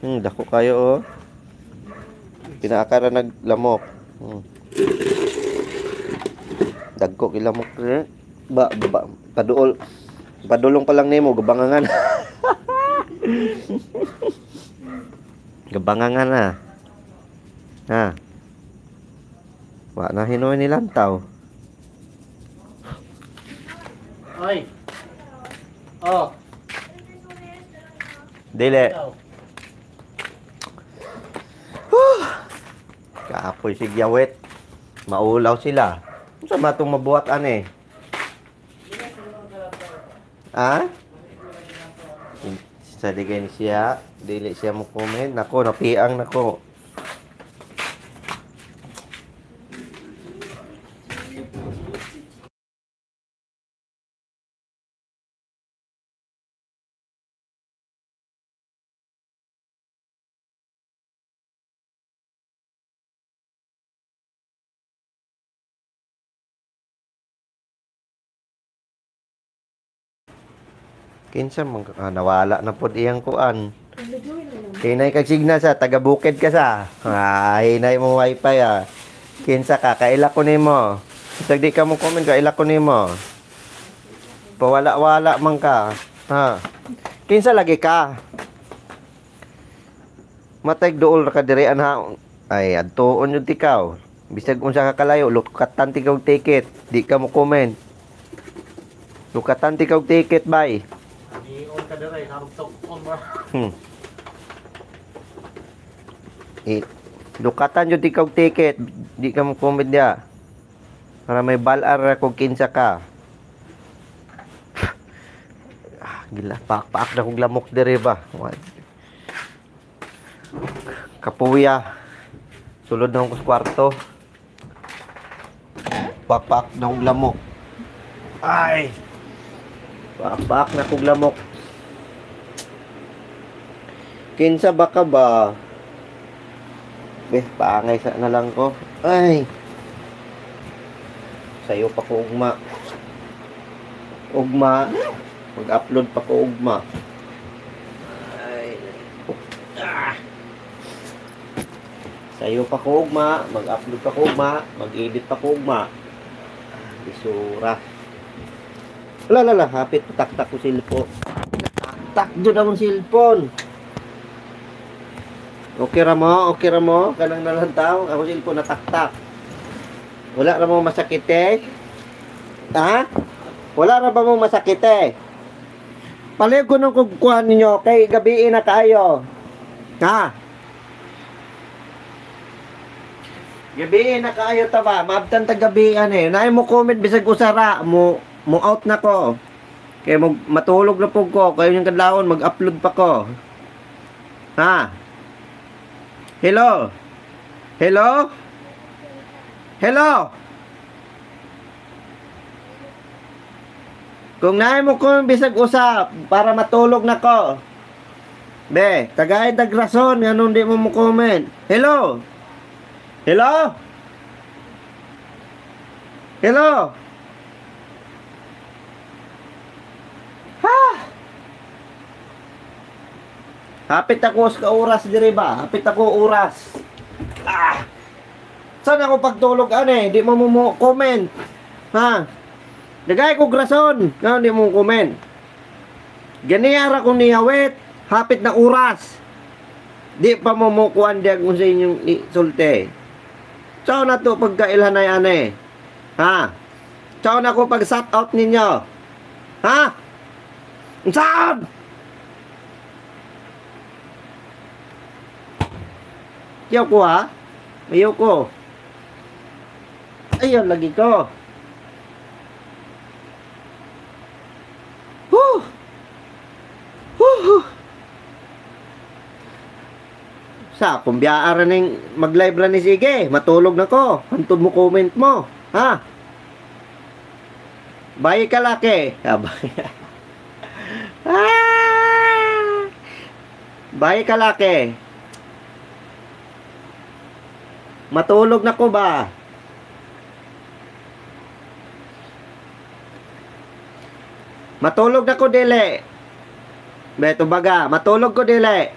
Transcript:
Dako kayo oh. Pinaakara naglamok. Dagko kilamok eh. Ba, padulong pa lang nimo gabangangan. Gabangangan na. Ha. Wa na hinoy nilantaw. Oy. Oh. Dili. Kaapoy si Gyawet. Maulaw sila. Unsa ba itong mabuhat ane? Ha? Sa digay ni siya, dili siya mo comment. Nako, napiang nako. Kinsa man nawala na pod iyang kuan. Hinay kag signal sa taga Bukid ka sa. Hinay mo wifi ah. Kinsa ka kaila ko nimo. Sag di ka mo comment kaila ko nimo. Pawala-wala man ka. Ha. Kinsa lagi ka? Matay duol ra ka diri anha. Ay adtuon jud tikaw. Bisag unsa ka kalayo lukatan tikaw ticket. Di ka mo comment. Lukatan tikaw ticket bay. Lukatan yung ikaw ticket. Di ka mo comment niya. Para may balar kung kinsa ka. Gila, paak na kong lamok dire ba. Kapuya. Sulod na akong kwarto. Paak na kong lamok. Ay! Paak na kong lamok. Kinsa ba ka ba? Paangay sa na lang ko. Ay! Sayo pa ko ugma. Ugma. Mag-upload pa ko ugma. Ay! Sayo pa ko ugma. Mag-upload pa ko ugma. Mag-edit pa ko ugma. Isura. Lala, hapit. Tak-tak ko silpo. Tak doon akong silpon. Okay ra mo? Kanang nalantaw, ako silpo na tak-tak. Wala ra mo masakit eh? Ha? Wala ra ba mo masakit eh? Palig ko nung kukuhan ninyo, kay gabiin na kayo. Ha? Gabiin na kayo taba, maabtan ta gabian eh. Naay mo comment bisag usara, mo out na ko. Kaya matulog na po ko, kayo yung kadlawon, mag-upload pa ko. Ha? Hello? Hello? Hello? Kung naay mo kung bisag usap para matulog na ko. Be, tagay rason nganong di mo comment. Hello? Hello? Hello? Ha? Hapit ako sa oras diri ba? Hapit ako oras. Saan ako pagtulog ane? Di mo comment. Ha? Dagay ko grason. No, di mo comment. Ganiyara ko niyawit. Hapit na oras. Di pa mo kuan diag kung sa inyong sulti. Saan na to pagkailhanay ane? Ha? Saan ako pag shout out ninyo? Ha? Saan? Ayaw ko ha? Ayaw ko. Ayaw lagi ko. Sa kumbiyaan ning mag-live ra ni sige, matulog na ko. Hantod mo comment mo, ha? Bye ka laki. Bye ka laki. Matulog na ko ba? Matulog na ko dili. Beto baga, matulog ko dili.